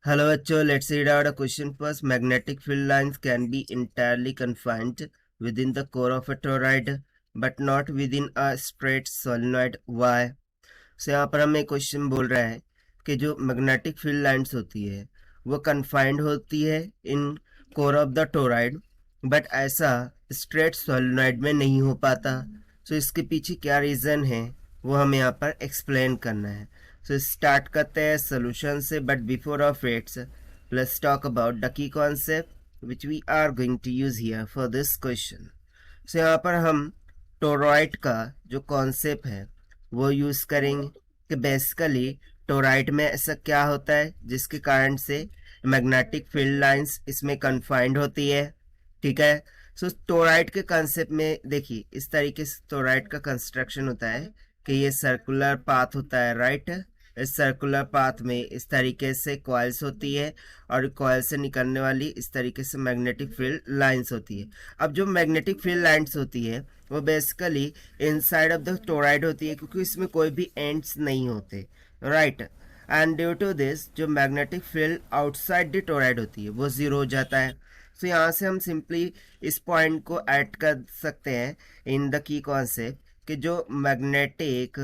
Hello, bachcho. Let's read out a question first. Magnetic field lines can be entirely confined within the core of a toroid, but not within a straight solenoid. Why? So यहाँ पर हमें question बोल रहा है कि जो magnetic field lines होती है वो कन्फाइंड होती है in core of the toroid, but ऐसा स्ट्रेट सोलेनॉइड में नहीं हो पाता। सो इसके पीछे क्या रीज़न है वो हमें यहाँ पर एक्सप्लेन करना है। सो स्टार्ट करते हैं सोल्यूशन से, but before of its let's talk about the key concept which we are going to use here for this question. So यहाँ पर हम टोरॉइड का जो कॉन्सेप्ट है वो यूज़ करेंगे कि बेसिकली टोराइड में ऐसा क्या होता है जिसके कारण से मैग्नेटिक फील्ड लाइंस इसमें कन्फाइंड होती है। ठीक है। सो टोराइड के कंसेप्ट में देखिए इस तरीके से टोराइड का कंस्ट्रक्शन होता है कि ये सर्कुलर पाथ होता है, राइट। इस सर्कुलर पाथ में इस तरीके से कॉइल्स होती है और कॉइल से निकलने वाली इस तरीके से मैग्नेटिक फील्ड लाइंस होती है। अब जो मैग्नेटिक फील्ड लाइंस होती है वो basically inside of the toroid होती है क्योंकि इसमें कोई भी एंड्स नहीं होते, right. And due to this जो magnetic field outside the toroid होती है वो जीरो हो जाता है। सो यहाँ से हम सिंपली इस पॉइंट को ऐड कर सकते हैं इन द की कॉन्सेप्ट कि जो magnetic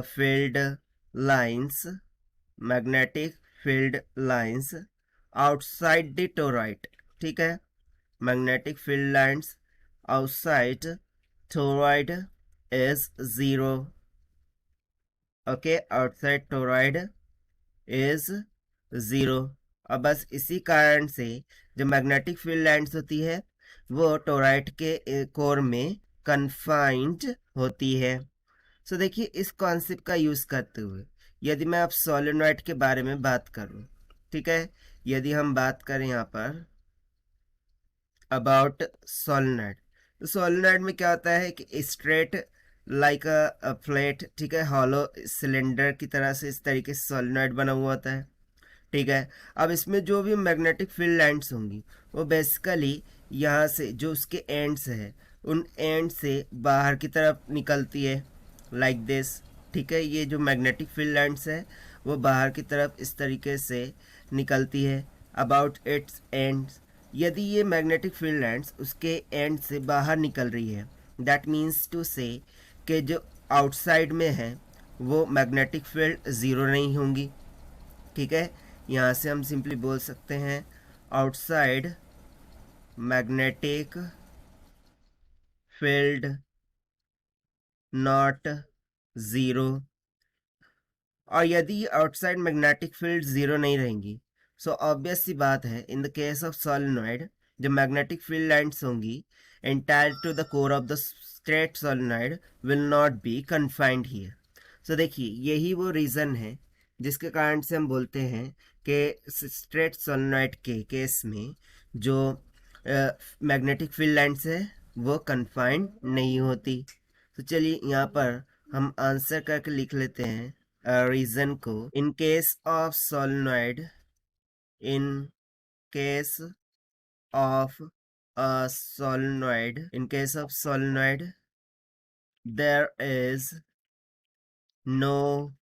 field lines magnetic field lines outside the toroid, ठीक है। Magnetic field lines outside toroid is zero. Okay, outside toroid is zero. अब बस इसी कारण से जो मैग्नेटिक फील्ड लाइंस होती है वो टोराइड के कोर में कन्फाइंड होती है। सो देखिए इस कॉन्सेप्ट का यूज़ करते हुए यदि मैं अब सोलेनॉइड के बारे में बात करूं, ठीक है, यदि हम बात करें यहाँ पर अबाउट सोलेनॉइड, तो सोलेनॉइड में क्या होता है कि स्ट्रेट लाइक अ फ्लैट, ठीक है, हॉलो सिलेंडर की तरह से इस तरीके से सोलेनॉइड बना हुआ होता है। ठीक है। अब इसमें जो भी मैग्नेटिक फील्ड लाइंस होंगी वो बेसिकली यहाँ से जो उसके एंड्स है उन एंड से बाहर की तरफ निकलती है लाइक दिस। ठीक है, ये जो मैग्नेटिक फील्ड लाइंस है वो बाहर की तरफ इस तरीके से निकलती है अबाउट इट्स एंड्स। यदि ये मैग्नेटिक फील्ड लाइंस उसके एंड से बाहर निकल रही है दैट मीन्स टू से कि जो आउटसाइड में है वो मैग्नेटिक फील्ड ज़ीरो नहीं होंगी। ठीक है, यहाँ से हम सिंपली बोल सकते हैं outside magnetic field not zero. और यदि आउटसाइड मैग्नेटिक फील्ड ज़ीरो नहीं रहेंगी सो ऑब्वियस सी बात है in the case of solenoid जो मैग्नेटिक फील्ड लाइंस होंगी entire to the core of the straight solenoid will not be confined here. So देखिए यही वो रीज़न है जिसके कारण से हम बोलते हैं कि स्ट्रेट सोलेनॉइड के केस में जो मैग्नेटिक फील्ड लाइंस है वो कन्फाइंड नहीं होती। तो चलिए यहाँ पर हम आंसर करके लिख लेते हैं रीजन को। In case of solenoid, in case of in case of solenoid there is no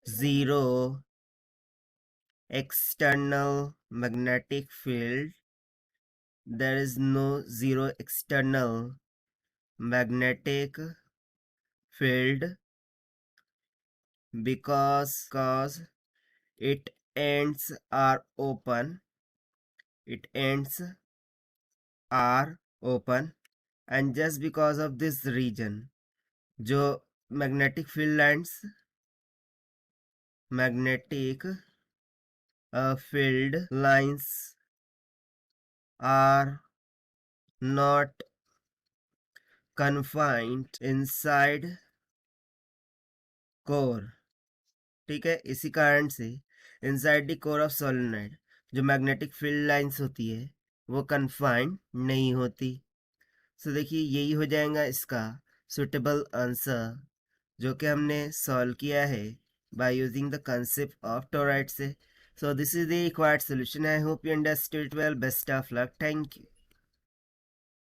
zero external magnetic field, there is no zero external magnetic field because it ends are open, it ends are open, and just because of this region जो magnetic field lines magnetic field lines are not confined inside core। ठीक है, इसी कारण से inside the core of solenoid जो magnetic field lines होती है वो कन्फाइंड नहीं होती। सो देखिए यही हो जाएगा इसका सुटेबल आंसर जो कि हमने सॉल्व किया है by using the concept of toroid से। So this is the required solution. I hope you understood well. Best of luck. Thank you.